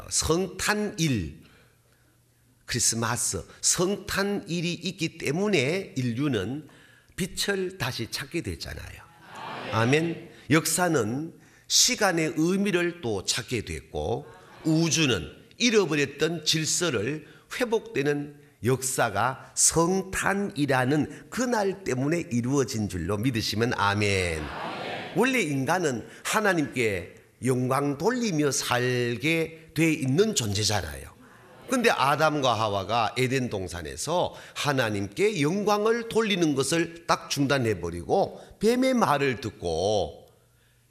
성탄일, 크리스마스, 성탄일이 있기 때문에 인류는 빛을 다시 찾게 됐잖아요. 아멘. 역사는 시간의 의미를 또 찾게 됐고, 우주는 잃어버렸던 질서를 회복되는 역사가 성탄이라는 그날 때문에 이루어진 줄로 믿으시면 아멘. 원래 인간은 하나님께 영광 돌리며 살게 돼 있는 존재잖아요. 근데 아담과 하와가 에덴 동산에서 하나님께 영광을 돌리는 것을 딱 중단해버리고 뱀의 말을 듣고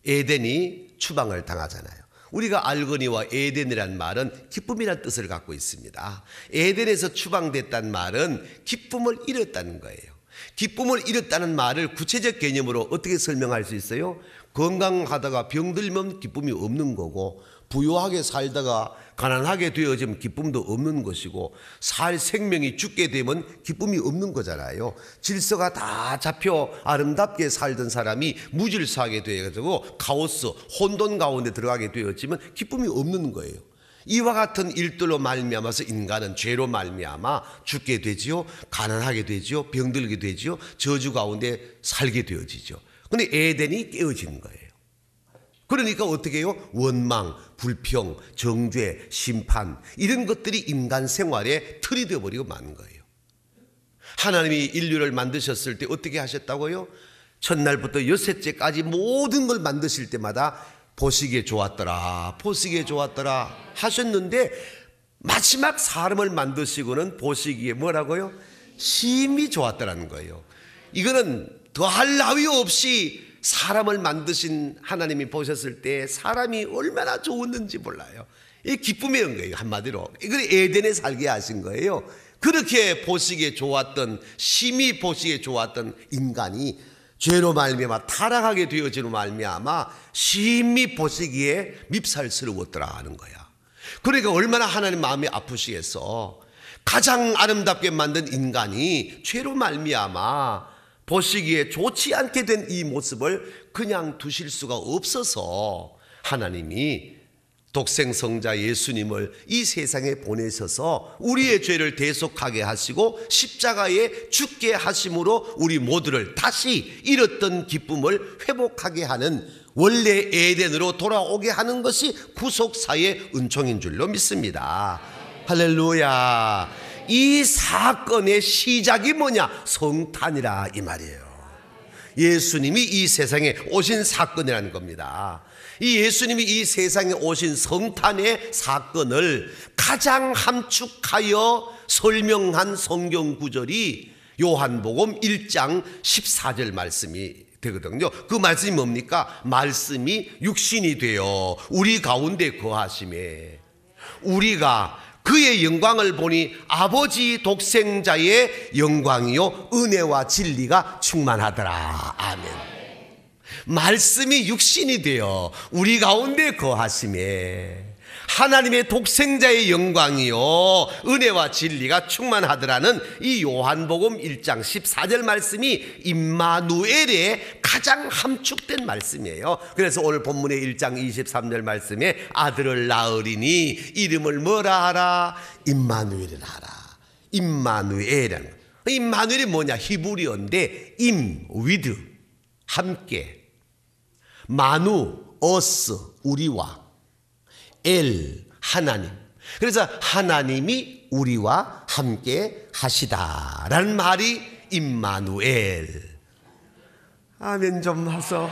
에덴이 추방을 당하잖아요. 우리가 알거니와 에덴이란 말은 기쁨이란 뜻을 갖고 있습니다. 에덴에서 추방됐다는 말은 기쁨을 잃었다는 거예요. 기쁨을 잃었다는 말을 구체적 개념으로 어떻게 설명할 수 있어요? 건강하다가 병들면 기쁨이 없는 거고, 부유하게 살다가 가난하게 되어지면 기쁨도 없는 것이고, 살 생명이 죽게 되면 기쁨이 없는 거잖아요. 질서가 다 잡혀 아름답게 살던 사람이 무질서하게 되어가지고 카오스, 혼돈 가운데 들어가게 되어지면 기쁨이 없는 거예요. 이와 같은 일들로 말미암아서 인간은 죄로 말미암아 죽게 되지요, 가난하게 되지요, 병들게 되지요, 저주 가운데 살게 되어지죠. 근데 에덴이 깨어지는 거예요. 그러니까 어떻게 해요? 원망, 불평, 정죄, 심판, 이런 것들이 인간 생활의 틀이 되어버리고 마는 거예요. 하나님이 인류를 만드셨을 때 어떻게 하셨다고요? 첫날부터 여섯째까지 모든 걸 만드실 때마다 보시기에 좋았더라, 보시기에 좋았더라 하셨는데, 마지막 사람을 만드시고는 보시기에 뭐라고요? 심히 좋았더라는 거예요. 이거는 더할 나위 없이 사람을 만드신 하나님이 보셨을 때 사람이 얼마나 좋았는지 몰라요. 이 기쁨의 거예요, 한마디로. 이걸 에덴에 살게 하신 거예요. 그렇게 보시기에 좋았던, 심히 보시기에 좋았던 인간이 죄로 말미암아 타락하게 되어지는 말미암아 심히 보시기에 밉살스러웠더라 하는 거야. 그러니까 얼마나 하나님 마음이 아프시겠어. 가장 아름답게 만든 인간이 죄로 말미암아 보시기에 좋지 않게 된 이 모습을 그냥 두실 수가 없어서 하나님이 독생성자 예수님을 이 세상에 보내셔서 우리의 죄를 대속하게 하시고 십자가에 죽게 하심으로 우리 모두를 다시 잃었던 기쁨을 회복하게 하는, 원래 에덴으로 돌아오게 하는 것이 구속사의 은총인 줄로 믿습니다. 할렐루야. 이 사건의 시작이 뭐냐? 성탄이라 이 말이에요. 예수님이 이 세상에 오신 사건이라는 겁니다. 이 예수님이 이 세상에 오신 성탄의 사건을 가장 함축하여 설명한 성경 구절이 요한복음 1장 14절 말씀이 되거든요. 그 말씀이 뭡니까? 말씀이 육신이 되어 우리 가운데 거하심에 우리가 그의 영광을 보니 아버지 독생자의 영광이요 은혜와 진리가 충만하더라. 아멘. 말씀이 육신이 되어 우리 가운데 거하심에 하나님의 독생자의 영광이요 은혜와 진리가 충만하더라는 이 요한복음 1장 14절 말씀이 임마누엘의 가장 함축된 말씀이에요. 그래서 오늘 본문의 1장 23절 말씀에 아들을 낳으리니 이름을 뭐라 하라? 임마누엘이라 하라. 임마누엘은, 임마누엘이 뭐냐? 히브리어인데 임, with, 함께, 마누, us, 우리와, 엘, 하나님. 그래서 하나님이 우리와 함께 하시다라는 말이 임마누엘. 아멘 좀 하소.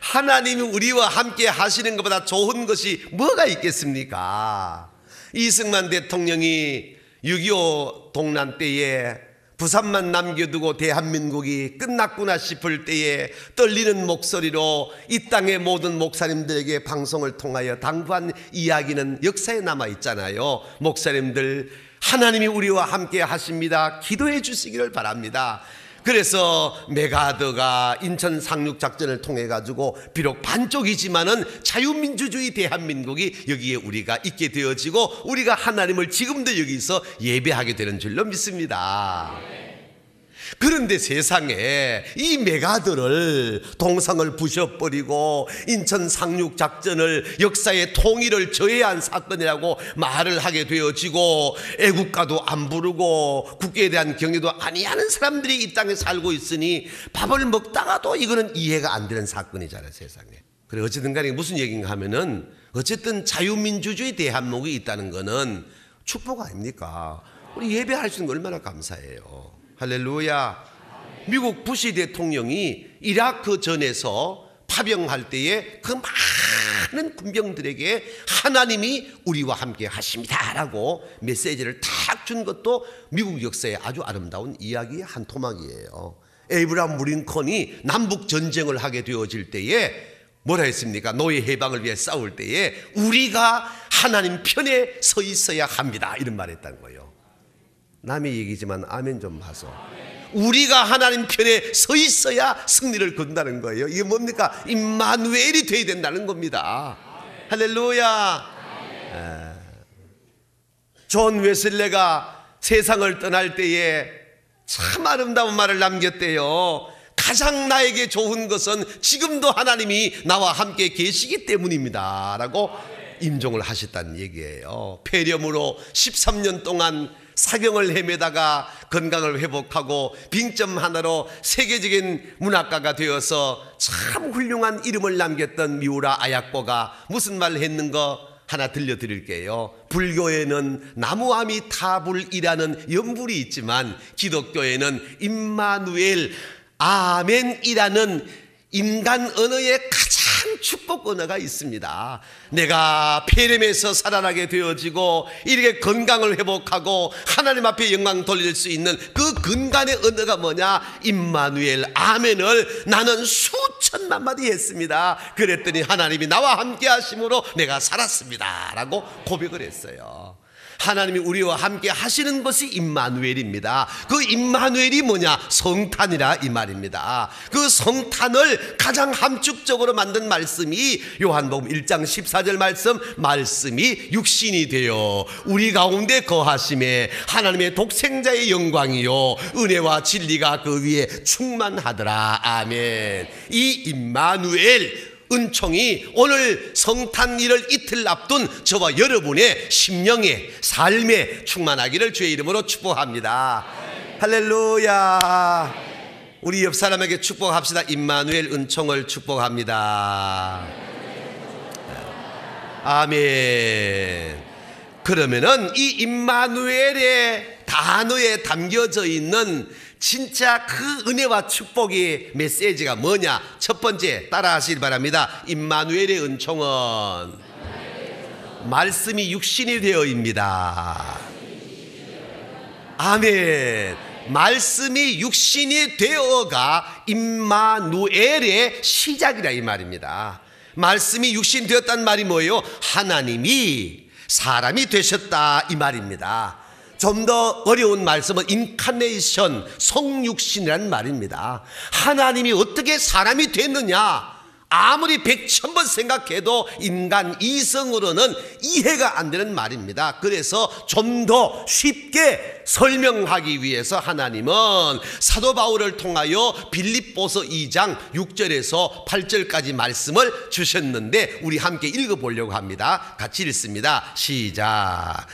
하나님이 우리와 함께 하시는 것보다 좋은 것이 뭐가 있겠습니까? 이승만 대통령이 6.25 동란 때에 부산만 남겨두고 대한민국이 끝났구나 싶을 때에 떨리는 목소리로 이 땅의 모든 목사님들에게 방송을 통하여 당부한 이야기는 역사에 남아있잖아요. 목사님들, 하나님이 우리와 함께 하십니다. 기도해 주시기를 바랍니다. 그래서 메가더가 인천 상륙작전을 통해 가지고 비록 반쪽이지만은 자유민주주의 대한민국이 여기에 우리가 있게 되어지고 우리가 하나님을 지금도 여기서 예배하게 되는 줄로 믿습니다. 그런데 세상에 이 메가더를 동상을 부셔버리고 인천 상륙작전을 역사의 통일을 저해한 사건이라고 말을 하게 되어지고 애국가도 안 부르고 국기에 대한 경의도 아니하는 사람들이 이 땅에 살고 있으니 밥을 먹다가도 이거는 이해가 안 되는 사건이잖아요, 세상에. 그래 어쨌든 간에 무슨 얘기인가 하면은 어쨌든 자유민주주의 대한민국이 있다는 거는 축복 아닙니까? 우리 예배할 수 있는 거 얼마나 감사해요. 할렐루야. 미국 부시 대통령이 이라크 전에서 파병할 때에 그 많은 군병들에게 하나님이 우리와 함께 하십니다라고 메시지를 탁 준 것도 미국 역사의 아주 아름다운 이야기의 한 토막이에요. 에이브라함 링컨이 남북 전쟁을 하게 되어질 때에 뭐라 했습니까? 노예 해방을 위해 싸울 때에 우리가 하나님 편에 서 있어야 합니다, 이런 말 했다는 거예요. 남의 얘기지만 아멘 좀 하소. 우리가 하나님 편에 서 있어야 승리를 거둔다는 거예요. 이게 뭡니까? 임마누엘이 되어야 된다는 겁니다. 할렐루야. 존 웨슬레가 세상을 떠날 때에 참 아름다운 말을 남겼대요. 가장 나에게 좋은 것은 지금도 하나님이 나와 함께 계시기 때문입니다 라고 임종을 하셨다는 얘기예요. 폐렴으로 13년 동안 사경을 헤매다가 건강을 회복하고 빙점 하나로 세계적인 문학가가 되어서 참 훌륭한 이름을 남겼던 미우라 아야코가 무슨 말을 했는가 하나 들려드릴게요. 불교에는 나무아미타불이라는 연불이 있지만 기독교에는 임마누엘 아멘이라는 인간 언어의 가장 축복 언어가 있습니다. 내가 폐렴에서 살아나게 되어지고 이렇게 건강을 회복하고 하나님 앞에 영광 돌릴 수 있는 그 근간의 언어가 뭐냐? 임마누엘 아멘을 나는 수천만 마디 했습니다. 그랬더니 하나님이 나와 함께 하심으로 내가 살았습니다 라고 고백을 했어요. 하나님이 우리와 함께 하시는 것이 임마누엘입니다. 그 임마누엘이 뭐냐? 성탄이라 이 말입니다. 그 성탄을 가장 함축적으로 만든 말씀이 요한복음 1장 14절 말씀이 육신이 되어 우리 가운데 거하심에 하나님의 독생자의 영광이요 은혜와 진리가 그 위에 충만하더라. 아멘. 이 임마누엘 은총이 오늘 성탄일을 이틀 앞둔 저와 여러분의 심령에 삶에 충만하기를 주의 이름으로 축복합니다. 할렐루야. 우리 옆 사람에게 축복합시다. 임마누엘 은총을 축복합니다. 아멘. 그러면은 이 임마누엘의 단어에 담겨져 있는 진짜 그 은혜와 축복의 메시지가 뭐냐? 첫 번째 따라 하시기 바랍니다. 임마누엘의 은총은 말씀이 육신이 되어입니다. 아멘. 말씀이 육신이 되어가 임마누엘의 시작이라 이 말입니다. 말씀이 육신 되었다는 말이 뭐예요? 하나님이 사람이 되셨다 이 말입니다. 좀 더 어려운 말씀은 인카네이션, 성육신이라는 말입니다. 하나님이 어떻게 사람이 됐느냐? 아무리 100,000번 생각해도 인간 이성으로는 이해가 안 되는 말입니다. 그래서 좀 더 쉽게 설명하기 위해서 하나님은 사도 바울을 통하여 빌립보서 2장 6절에서 8절까지 말씀을 주셨는데 우리 함께 읽어보려고 합니다. 같이 읽습니다. 시작.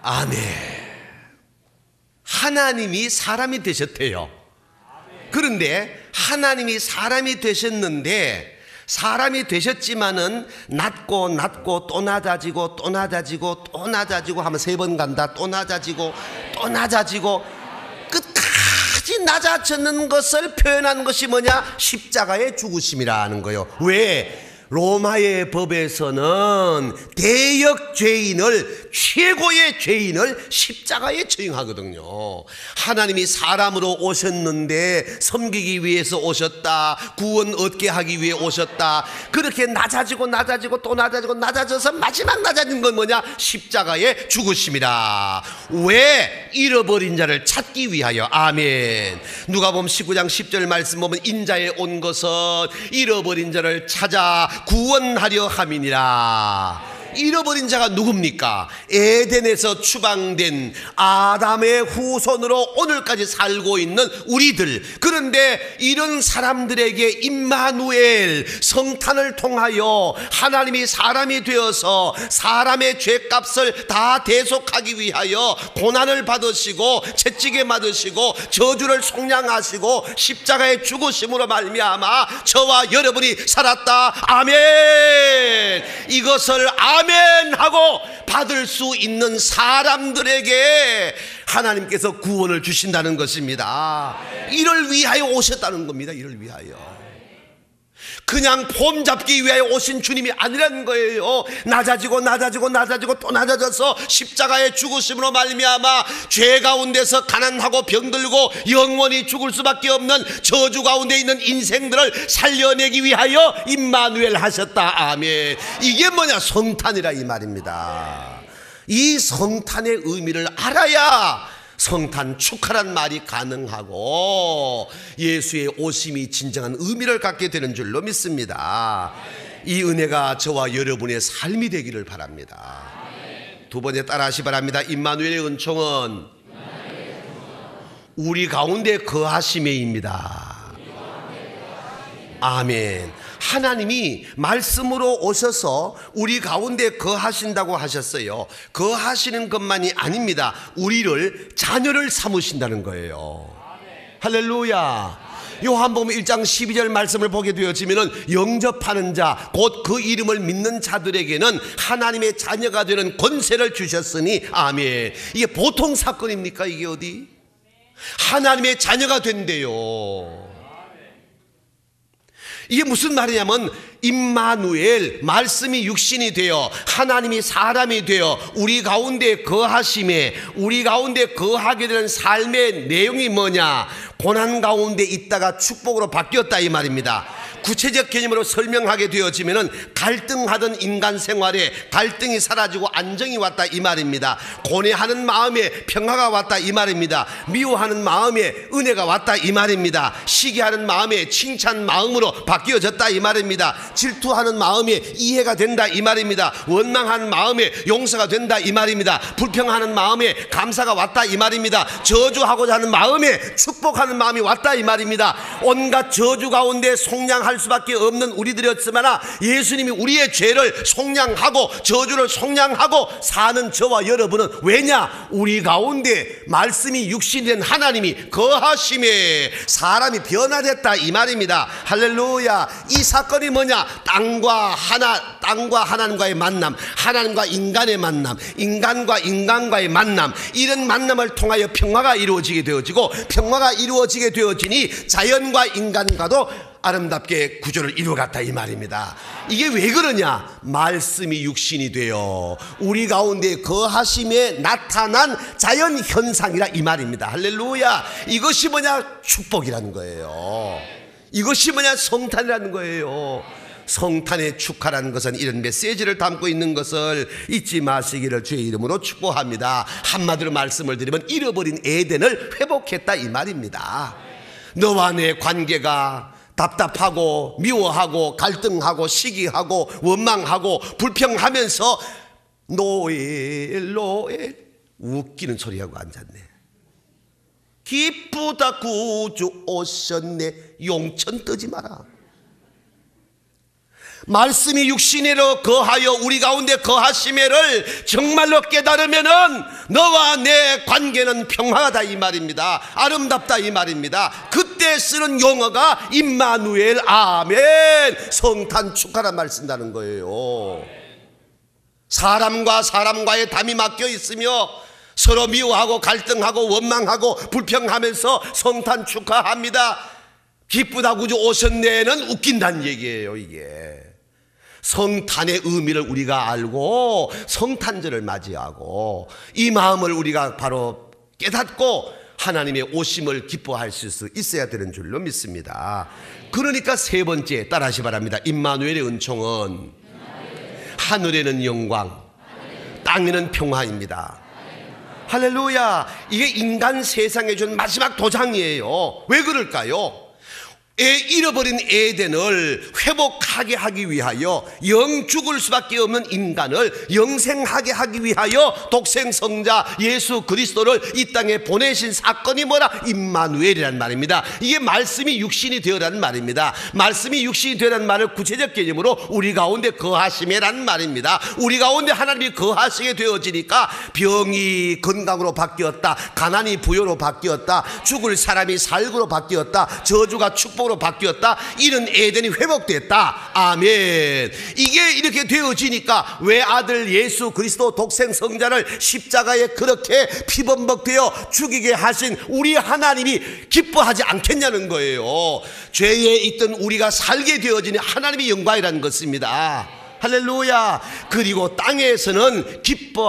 아멘. 하나님이 사람이 되셨대요. 그런데 하나님이 사람이 되셨는데 사람이 되셨지만은 낮고 또 낮아지고 또 낮아지고 또 낮아지고 하면 3번 간다. 또 낮아지고 또 낮아지고 끝까지 낮아졌는 것을 표현하는 것이 뭐냐? 십자가의 죽으심이라는 거예요. 왜? 로마의 법에서는 대역 죄인을, 최고의 죄인을 십자가에 처형하거든요. 하나님이 사람으로 오셨는데 섬기기 위해서 오셨다, 구원 얻게 하기 위해 오셨다. 그렇게 낮아지고 낮아지고 또 낮아지고 낮아져서 마지막 낮아진 건 뭐냐? 십자가에 죽으심이라. 왜? 잃어버린 자를 찾기 위하여. 아멘. 누가복음 19장 10절 말씀 보면 인자에 온 것은 잃어버린 자를 찾아 구원하려 함이니라. 잃어버린 자가 누굽니까? 에덴에서 추방된 아담의 후손으로 오늘까지 살고 있는 우리들. 그런데 이런 사람들에게 임마누엘, 성탄을 통하여 하나님이 사람이 되어서 사람의 죄값을 다 대속하기 위하여 고난을 받으시고 채찍에 맞으시고 저주를 속량하시고 십자가에 죽으심으로 말미암아 저와 여러분이 살았다. 아멘. 이것을 아멘 하고 받을 수 있는 사람들에게 하나님께서 구원을 주신다는 것입니다. 이를 위하여 오셨다는 겁니다. 이를 위하여. 그냥 폼 잡기 위하여 오신 주님이 아니라는 거예요. 낮아지고 낮아지고 낮아지고 또 낮아져서 십자가의 죽으심으로 말미암아 죄 가운데서 가난하고 병들고 영원히 죽을 수밖에 없는 저주 가운데 있는 인생들을 살려내기 위하여 임마누엘 하셨다. 아멘. 이게 뭐냐? 성탄이라 이 말입니다. 이 성탄의 의미를 알아야 성탄 축하란 말이 가능하고 예수의 오심이 진정한 의미를 갖게 되는 줄로 믿습니다. 이 은혜가 저와 여러분의 삶이 되기를 바랍니다. 두 번째 따라하시 바랍니다. 임마누엘의 은총은 우리 가운데 거하심에입니다. 아멘. 하나님이 말씀으로 오셔서 우리 가운데 거하신다고 하셨어요. 거하시는 것만이 아닙니다. 우리를 자녀를 삼으신다는 거예요. 할렐루야. 요한복음 1장 12절 말씀을 보게 되어지면 영접하는 자, 곧 그 이름을 믿는 자들에게는 하나님의 자녀가 되는 권세를 주셨으니 아멘. 이게 보통 사건입니까? 이게 어디? 하나님의 자녀가 된대요. 이게 무슨 말이냐면 임마누엘, 말씀이 육신이 되어 하나님이 사람이 되어 우리 가운데 거하심에, 우리 가운데 거하게 되는 삶의 내용이 뭐냐? 고난 가운데 있다가 축복으로 바뀌었다 이 말입니다. 구체적 개념으로 설명하게 되어지면은 갈등하던 인간 생활에 갈등이 사라지고 안정이 왔다 이 말입니다. 고뇌하는 마음에 평화가 왔다 이 말입니다. 미워하는 마음에 은혜가 왔다 이 말입니다. 시기하는 마음에 칭찬 마음으로 바뀌어졌다 이 말입니다. 질투하는 마음에 이해가 된다 이 말입니다. 원망하는 마음에 용서가 된다 이 말입니다. 불평하는 마음에 감사가 왔다 이 말입니다. 저주하고자 하는 마음에 축복하는 마음이 왔다 이 말입니다. 온갖 저주 가운데 속량할 수밖에 없는 우리들이었으나 예수님이 우리의 죄를 속량하고 저주를 속량하고 사는 저와 여러분은 왜냐? 우리 가운데 말씀이 육신이 된 하나님이 거하심에 사람이 변화됐다 이 말입니다. 할렐루야. 이 사건이 뭐냐? 땅과 하나님과의 만남, 하나님과 인간의 만남, 인간과 인간과의 만남, 이런 만남을 통하여 평화가 이루어지게 되어지고 평화가 이루어지게 되어지니 자연과 인간과도 아름답게 구조를 이루어갔다 이 말입니다. 이게 왜 그러냐? 말씀이 육신이 되어 우리 가운데 거하심에 나타난 자연 현상이라 이 말입니다. 할렐루야. 이것이 뭐냐? 축복이라는 거예요. 이것이 뭐냐? 성탄이라는 거예요. 성탄의 축하라는 것은 이런 메시지를 담고 있는 것을 잊지 마시기를 주의 이름으로 축복합니다. 한마디로 말씀을 드리면 잃어버린 에덴을 회복했다 이 말입니다. 너와 내 관계가 답답하고 미워하고 갈등하고 시기하고 원망하고 불평하면서 노엘 웃기는 소리하고 앉았네. 기쁘다 구주 오셨네. 용천 뜨지 마라. 말씀이 육신으로 거하여 우리 가운데 거하심에를 정말로 깨달으면은 너와 내 관계는 평화하다 이 말입니다. 아름답다 이 말입니다. 그때 쓰는 용어가 임마누엘 아멘 성탄 축하란 말 쓴다는 거예요. 사람과 사람과의 담이 막혀 있으며 서로 미워하고 갈등하고 원망하고 불평하면서 성탄 축하합니다. 기쁘다 구주 오셨네는 웃긴다는 얘기예요. 이게 성탄의 의미를 우리가 알고 성탄절을 맞이하고 이 마음을 우리가 바로 깨닫고 하나님의 오심을 기뻐할 수 있어야 되는 줄로 믿습니다. 그러니까 세 번째 따라하시 바랍니다. 임마누엘의 은총은 하늘에는 영광, 땅에는 평화입니다. 할렐루야. 이게 인간 세상에 준 마지막 도장이에요. 왜 그럴까요? 잃어버린 에덴을 회복하게 하기 위하여 영 죽을 수밖에 없는 인간을 영생하게 하기 위하여 독생성자 예수 그리스도를 이 땅에 보내신 사건이 뭐라? 임마누엘이란 말입니다. 이게 말씀이 육신이 되어라는 말입니다. 말씀이 육신이 되어라는 말을 구체적 개념으로 우리 가운데 거하심이란 말입니다. 우리 가운데 하나님이 거하시게 되어지니까 병이 건강으로 바뀌었다, 가난이 부여로 바뀌었다, 죽을 사람이 살구로 바뀌었다, 저주가 축복으로 바뀌었다. 이런 에덴이 회복됐다. 아멘. 이게 이렇게 되어지니까 왜 아들 예수 그리스도 독생 성자를 십자가에 그렇게 피범벅되어 죽이게 하신 우리 하나님이 기뻐하지 않겠냐는 거예요. 죄에 있던 우리가 살게 되어지는 하나님의 영광이라는 것입니다. 할렐루야. 그리고 땅에서는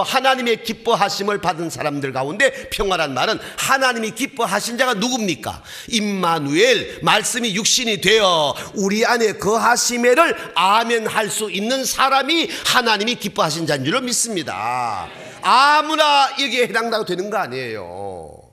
하나님의 기뻐하심을 받은 사람들 가운데 평화란 말은 하나님이 기뻐하신 자가 누굽니까? 임마누엘, 말씀이 육신이 되어 우리 안에 거하심에를 아멘할 수 있는 사람이 하나님이 기뻐하신 자인 줄로 믿습니다. 아무나 여기에 해당다고 되는 거 아니에요.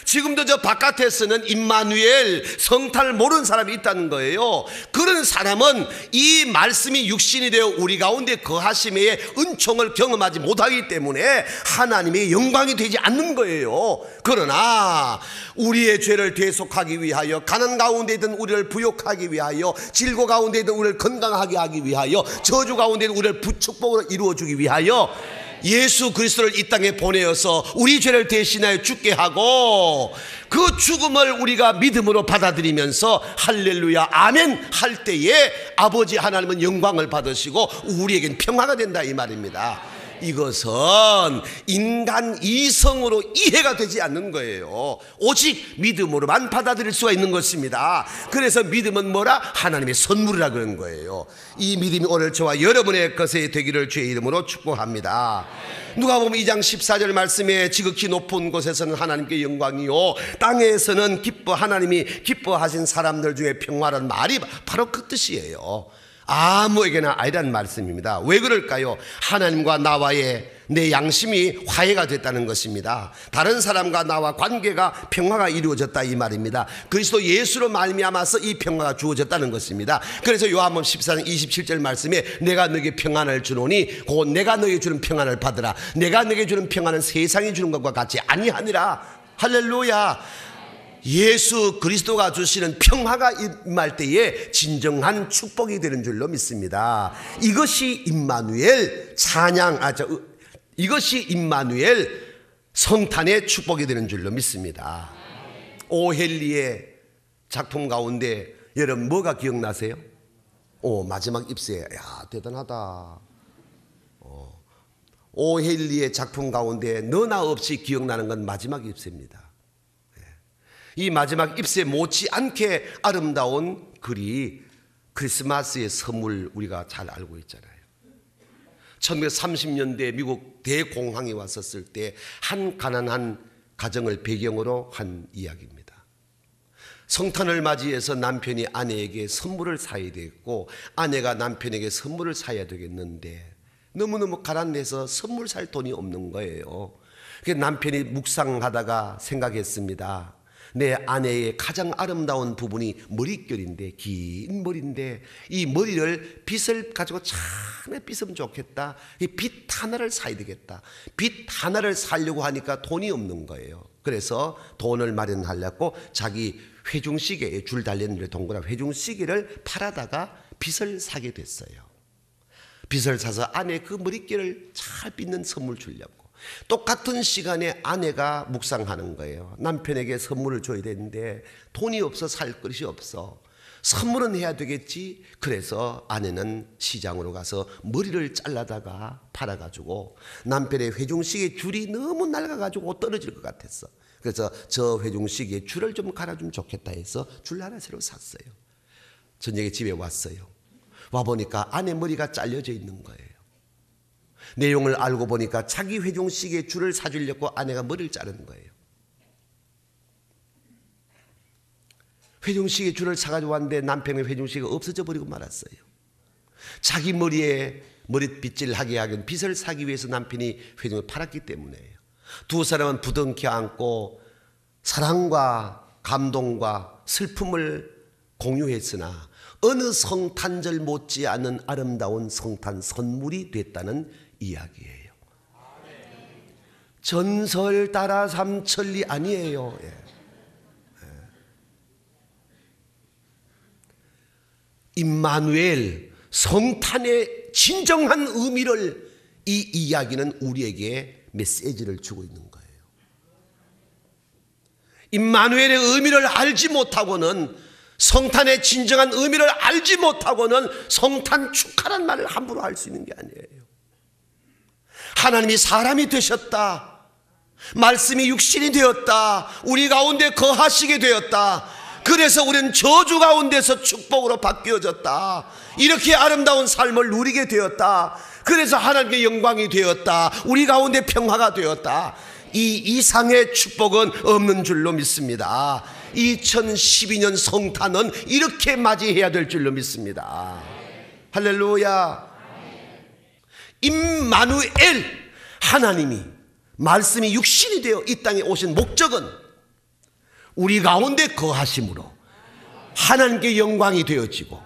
지금도 저 바깥에서는 임마누엘, 성탄을 모르는 사람이 있다는 거예요. 그런 사람은 이 말씀이 육신이 되어 우리 가운데 거하심의 은총을 경험하지 못하기 때문에 하나님의 영광이 되지 않는 거예요. 그러나 우리의 죄를 대속하기 위하여, 가난 가운데 있던 우리를 부욕하기 위하여, 질고 가운데 있던 우리를 건강하게 하기 위하여, 저주 가운데 있던 우리를 축복으로 이루어주기 위하여 예수 그리스도를 이 땅에 보내어서 우리 죄를 대신하여 죽게 하고 그 죽음을 우리가 믿음으로 받아들이면서 할렐루야 아멘 할 때에 아버지 하나님은 영광을 받으시고 우리에겐 평화가 된다 이 말입니다. 이것은 인간 이성으로 이해가 되지 않는 거예요. 오직 믿음으로만 받아들일 수가 있는 것입니다. 그래서 믿음은 뭐라? 하나님의 선물이라 그런 거예요. 이 믿음이 오늘 저와 여러분의 것에 되기를 주의 이름으로 축복합니다. 누가복음 2장 14절 말씀에 지극히 높은 곳에서는 하나님께 영광이요 땅에서는 하나님이 기뻐하신 사람들 중에 평화란 말이 바로 그 뜻이에요. 아무에게나 아니라는 말씀입니다. 왜 그럴까요? 하나님과 나와의 내 양심이 화해가 됐다는 것입니다. 다른 사람과 나와 관계가 평화가 이루어졌다 이 말입니다. 그리스도 예수로 말미암아서 이 평화가 주어졌다는 것입니다. 그래서 요한복음 14장 27절 말씀에 내가 너에게 평안을 주노니 곧 내가 너에게 주는 평안을 받으라. 내가 너에게 주는 평안은 세상이 주는 것과 같이 아니하니라. 할렐루야. 예수 그리스도가 주시는 평화가 임할 때에 진정한 축복이 되는 줄로 믿습니다. 이것이 임마누엘 이것이 임마누엘 성탄의 축복이 되는 줄로 믿습니다. 오헬리의 작품 가운데 여러분 뭐가 기억나세요? 마지막 잎새. 야 대단하다. 오헬리의 작품 가운데 너나 없이 기억나는 건 마지막 잎새입니다. 이 마지막 잎새 못지않게 아름다운 글이 크리스마스의 선물 우리가 잘 알고 있잖아요. 1930년대 미국 대공황이 왔었을 때 한 가난한 가정을 배경으로 한 이야기입니다. 성탄을 맞이해서 남편이 아내에게 선물을 사야 되겠고 아내가 남편에게 선물을 사야 되겠는데 너무너무 가난해서 선물 살 돈이 없는 거예요. 그래서 남편이 묵상하다가 생각했습니다. 내 아내의 가장 아름다운 부분이 머릿결인데 긴 머리인데 이 머리를 빗을 가지고 참 빗으면 좋겠다. 이 빗 하나를 사야 되겠다. 빗 하나를 사려고 하니까 돈이 없는 거예요. 그래서 돈을 마련하려고 자기 회중시계에 줄 달렸는데 동그란 회중시계를 팔아다가 빗을 사게 됐어요. 빗을 사서 아내 그 머릿결을 잘 빗는 선물 주려고. 똑같은 시간에 아내가 묵상하는 거예요. 남편에게 선물을 줘야 되는데 돈이 없어 살 것이 없어. 선물은 해야 되겠지. 그래서 아내는 시장으로 가서 머리를 잘라다가 팔아가지고 남편의 회중시계 줄이 너무 낡아가지고 떨어질 것 같았어. 그래서 저 회중시계 줄을 좀 갈아주면 좋겠다 해서 줄 하나 새로 샀어요. 저녁에 집에 왔어요. 와보니까 아내 머리가 잘려져 있는 거예요. 내용을 알고 보니까 자기 회중식에 줄을 사주려고 아내가 머리를 자른 거예요. 회중식에 줄을 사가지고 왔는데 남편의 회중식이 없어져 버리고 말았어요. 자기 머리에 머리빗질하게 하긴 빚을 사기 위해서 남편이 회중을 팔았기 때문에요. 두 사람은 부둥켜 안고 사랑과 감동과 슬픔을 공유했으나 어느 성탄절 못지않은 아름다운 성탄 선물이 됐다는 이야기예요. 전설 따라 삼천리 아니에요. 임마누엘, 성탄의 진정한 의미를 이 이야기는 우리에게 메시지를 주고 있는 거예요. 임마누엘의 의미를 알지 못하고는, 성탄의 진정한 의미를 알지 못하고는 성탄 축하란 말을 함부로 할 수 있는 게 아니에요. 하나님이 사람이 되셨다, 말씀이 육신이 되었다, 우리 가운데 거하시게 되었다, 그래서 우리는 저주 가운데서 축복으로 바뀌어졌다, 이렇게 아름다운 삶을 누리게 되었다, 그래서 하나님께 영광이 되었다, 우리 가운데 평화가 되었다. 이 이상의 축복은 없는 줄로 믿습니다. 2012년 성탄은 이렇게 맞이해야 될 줄로 믿습니다. 할렐루야. 임마누엘, 하나님이 말씀이 육신이 되어 이 땅에 오신 목적은 우리 가운데 거하심으로 하나님께 영광이 되어지고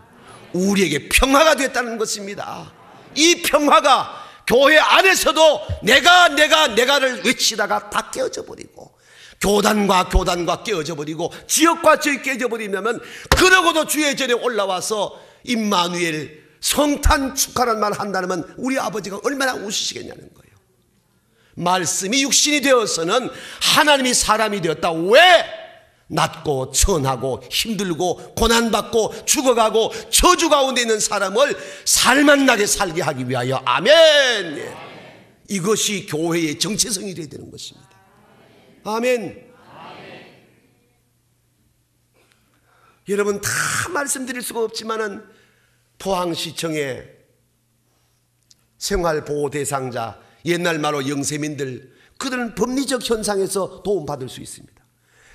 우리에게 평화가 됐다는 것입니다. 이 평화가 교회 안에서도 내가를 외치다가 다 깨어져 버리고, 교단과 깨어져 버리고, 지역과 지역이 깨어져 버리면, 그러고도 주의 전에 올라와서 임마누엘 성탄 축하라는 말 한다면 우리 아버지가 얼마나 웃으시겠냐는 거예요. 말씀이 육신이 되어서는 하나님이 사람이 되었다. 왜? 낮고 천하고 힘들고 고난받고 죽어가고 저주 가운데 있는 사람을 살만나게 살게 하기 위하여. 아멘. 이것이 교회의 정체성이 되어야 되는 것입니다. 아멘. 여러분, 다 말씀드릴 수가 없지만은 포항시청의 생활보호 대상자, 옛날 말로 영세민들, 그들은 법리적 현상에서 도움받을 수 있습니다.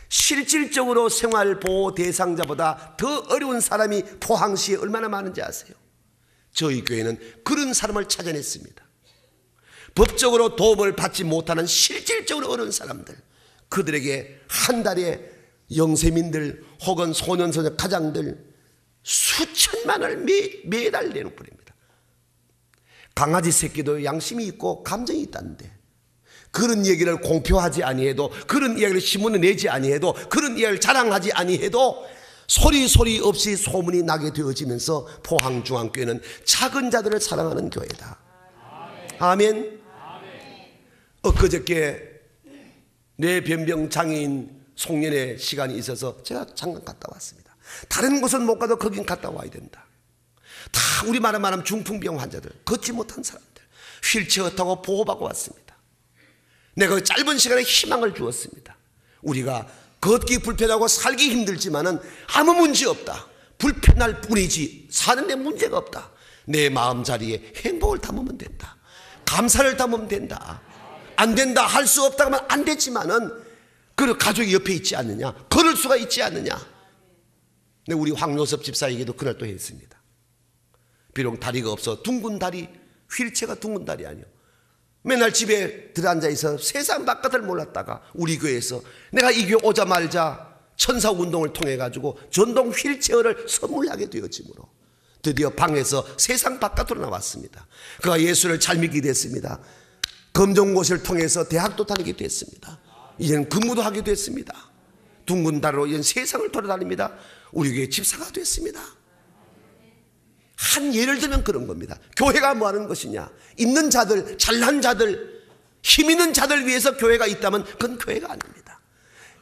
실질적으로 생활보호 대상자보다 더 어려운 사람이 포항시에 얼마나 많은지 아세요? 저희 교회는 그런 사람을 찾아냈습니다. 법적으로 도움을 받지 못하는 실질적으로 어려운 사람들, 그들에게 한 달에 영세민들 혹은 소년소녀 가장들 수천만 원을 매달 내놓습니다. 강아지 새끼도 양심이 있고 감정이 있다는데, 그런 얘기를 공표하지 아니해도, 그런 이야기를 신문에 내지 아니해도, 그런 이야기를 자랑하지 아니해도 소리 없이 소문이 나게 되어지면서 포항중앙교회는 작은 자들을 사랑하는 교회다. 아멘. 엊그저께 뇌변병 장애인 송년회 시간이 있어서 제가 잠깐 갔다 왔습니다. 다른 곳은 못 가도 거긴 갔다 와야 된다. 다 우리 말하면 중풍병 환자들, 걷지 못한 사람들, 휠체어 타고 보호받고 왔습니다. 내가 짧은 시간에 희망을 주었습니다. 우리가 걷기 불편하고 살기 힘들지만은 아무 문제 없다. 불편할 뿐이지 사는 데 문제가 없다. 내 마음자리에 행복을 담으면 된다. 감사를 담으면 된다. 안 된다, 할 수 없다 하면 안 되지만은 그 가족이 옆에 있지 않느냐, 걸을 수가 있지 않느냐. 근데 우리 황요섭 집사에게도 그날 또 했습니다. 비록 다리가 없어 둥근 다리, 휠체어가 둥근 다리 아니요, 맨날 집에 들어앉아 있어 세상 바깥을 몰랐다가 우리 교회에서 내가 이 교회 오자마자 천사운동을 통해 가지고 전동 휠체어를 선물하게 되어지므로 드디어 방에서 세상 바깥으로 나왔습니다. 그가 예수를 잘 믿게 됐습니다. 검정고시를 통해서 대학도 다니게 됐습니다. 이제는 근무도 하게 됐습니다. 둥근 다리로 이제는 세상을 돌아다닙니다. 우리 교회 집사가 됐습니다. 한 예를 들면 그런 겁니다. 교회가 뭐 하는 것이냐, 있는 자들, 잘난 자들, 힘 있는 자들 위해서 교회가 있다면 그건 교회가 아닙니다.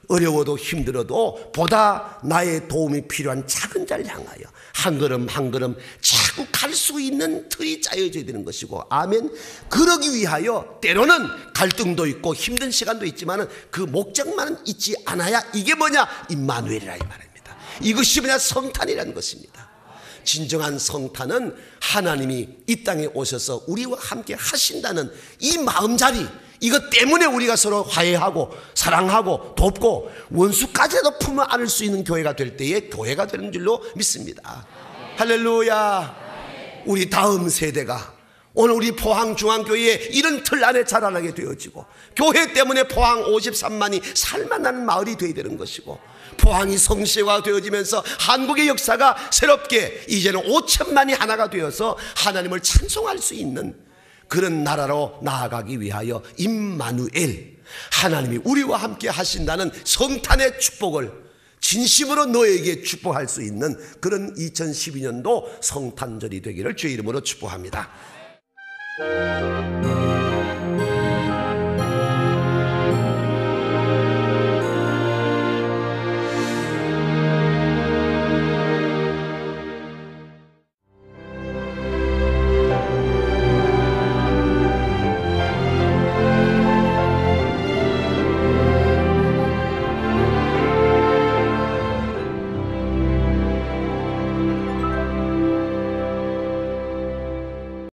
어려워도 힘들어도 보다 나의 도움이 필요한 작은 자를 향하여 한 걸음 한 걸음 자꾸 갈 수 있는 틀이 짜여져야 되는 것이고, 아멘. 그러기 위하여 때로는 갈등도 있고 힘든 시간도 있지만 그 목적만은 잊지 않아야, 이게 뭐냐, 임마누엘이라 이 말입니다. 이것이 뭐냐, 성탄이라는 것입니다. 진정한 성탄은 하나님이 이 땅에 오셔서 우리와 함께 하신다는 이 마음자리, 이것 때문에 우리가 서로 화해하고 사랑하고 돕고 원수까지도 품어 안을 수 있는 교회가 될 때에 교회가 되는 줄로 믿습니다. 할렐루야. 우리 다음 세대가 오늘 우리 포항중앙교회에 이런 틀 안에 자라나게 되어지고, 교회 때문에 포항 53만이 살만한 마을이 되어야 되는 것이고, 포항이 성시화가 되어지면서 한국의 역사가 새롭게 이제는 5천만이 하나가 되어서 하나님을 찬송할 수 있는 그런 나라로 나아가기 위하여 임마누엘, 하나님이 우리와 함께 하신다는 성탄의 축복을 진심으로 너에게 축복할 수 있는 그런 2012년도 성탄절이 되기를 주의 이름으로 축복합니다.